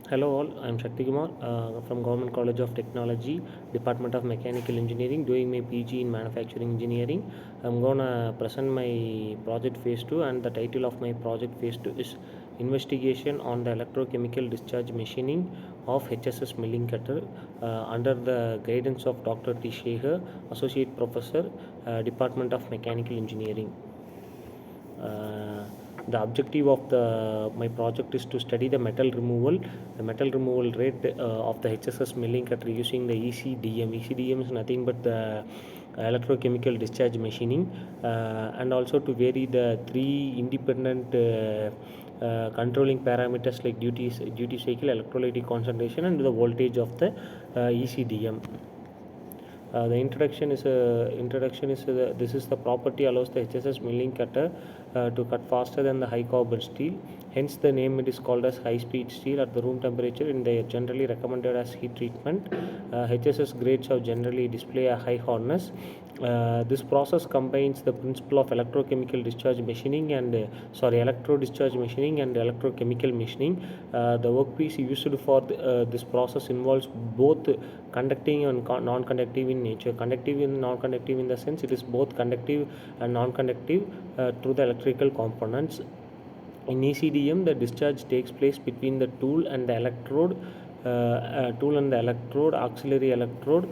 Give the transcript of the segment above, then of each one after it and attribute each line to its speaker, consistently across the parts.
Speaker 1: Hello all, I am Shakti Kumar from Government College of Technology, Department of Mechanical Engineering, doing my PG in Manufacturing Engineering. I'm gonna present my project phase 2, and the title of my project phase 2 is Investigation on the Electrochemical Discharge Machining of HSS Milling Cutter under the guidance of Dr. T. Shekhar, Associate Professor, Department of Mechanical Engineering. The objective of my project is to study the metal removal rate of the HSS milling cutter using the ECDM. ECDM is nothing but the electrochemical discharge machining, and also to vary the three independent controlling parameters like duty cycle, electrolytic concentration, and the voltage of the ECDM. The introduction is this is the property allows the HSS milling cutter to cut faster than the high carbon steel. Hence, the name it is called as high speed steel at the room temperature, and they are generally recommended as heat treatment. HSS grades have generally display a high hardness. This process combines the principle of electrochemical discharge machining and electro discharge machining and electrochemical machining. The workpiece used for this process involves both conducting and non-conductive in nature. Conductive and non-conductive in the sense it is both conductive and non-conductive through the electrical components. In ECDM, the discharge takes place between the tool and the electrode, auxiliary electrode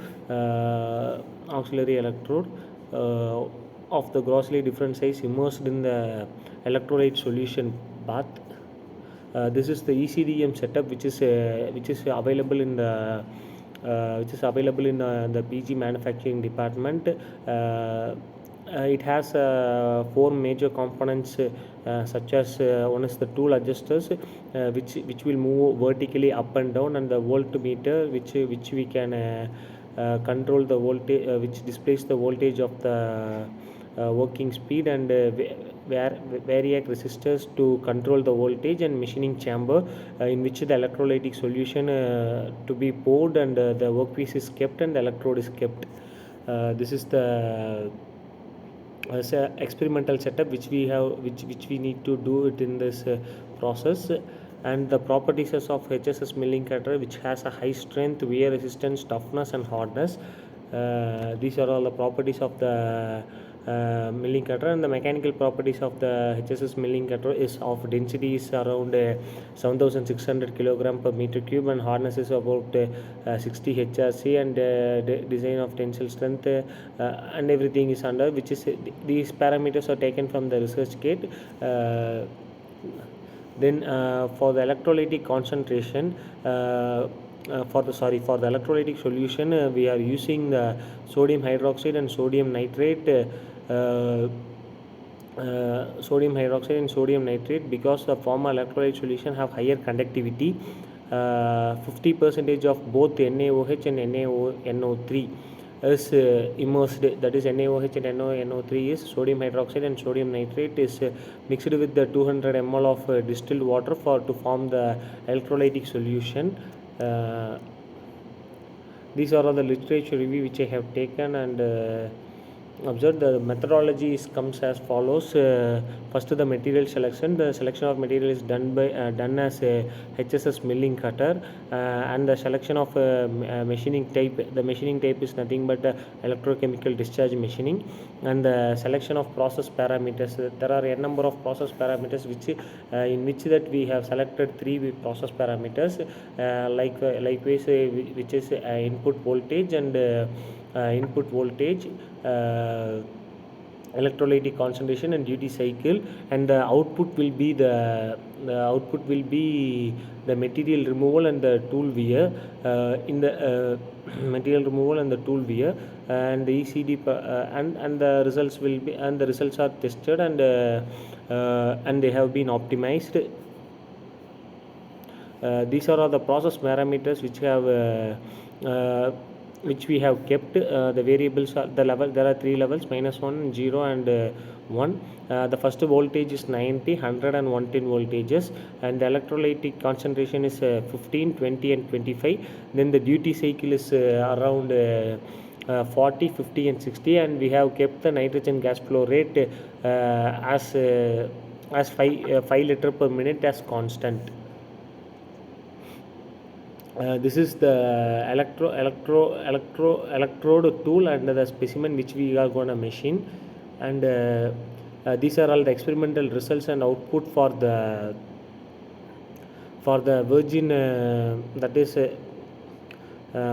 Speaker 1: of the grossly different size immersed in the electrolyte solution bath. This is the ECDM setup, which is available in the PG manufacturing department. It has four major components, such as one is the tool adjusters, which will move vertically up and down, and the voltmeter, which we can control the voltage, which displays the voltage of the working speed, and variac resistors to control the voltage, and machining chamber in which the electrolytic solution to be poured, and the workpiece is kept and the electrode is kept. This is the experimental setup which we need to do it in this process. And the properties of HSS milling cutter, which has a high strength, wear resistance, toughness, and hardness. These are all the properties of the milling cutter. And the mechanical properties of the HSS milling cutter is of density is around 7600 kilogram per meter cube, and hardness is about 60 HRC, and design of tensile strength, and everything is under, which is these parameters are taken from the research kit. Then for the electrolytic concentration, for the electrolytic solution, we are using the sodium hydroxide and sodium nitrate. Sodium hydroxide and sodium nitrate, because the former electrolyte solution have higher conductivity. 50% of both NaOH and NaNO3 is immersed, that is NaOH and NaNO3 is sodium hydroxide, and sodium nitrate is mixed with the 200 ml of distilled water to form the electrolytic solution. These are all the literature review which I have taken and observed. The methodology comes as follows. First, the material selection. The selection of material is done as a HSS milling cutter, and the selection of machining type. The machining type is nothing but electrochemical discharge machining, and the selection of process parameters. There are a number of process parameters in which that we have selected three process parameters, likewise, which is input voltage and electrolytic concentration and duty cycle, and the output will be the material removal and the tool wear, in the material removal and the tool wear, and the ECD and the results are tested, and they have been optimized. These are all the process parameters which we have kept. The variables are the level. There are three levels: -1, 0, and 1. The first voltage is 90, 100, and 110 voltages, and the electrolytic concentration is 15, 20, and 25. Then the duty cycle is around 40, 50, and 60, and we have kept the nitrogen gas flow rate as 5 liter per minute as constant. This is the electrode tool and the specimen which we are going to machine, and these are all the experimental results and output for the virgin, that is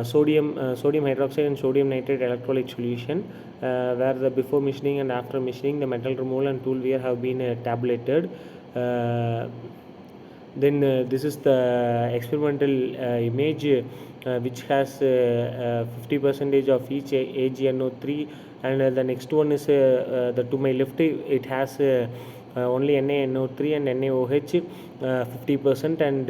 Speaker 1: sodium hydroxide and sodium nitrate electrolyte solution, where the before machining and after machining the metal removal and tool wear have been tabulated. Then this is the experimental image, which has 50 percentage of each AgNO3, and the next one is the to my left, it has only NaNO3 and NaOH 50%, and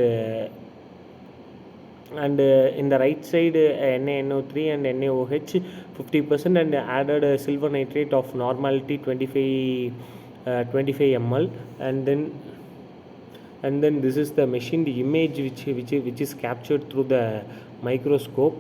Speaker 1: in the right side NaNO3 and NaOH 50%, and added silver nitrate of normality 25 ml, and then this is the machined image which is captured through the microscope.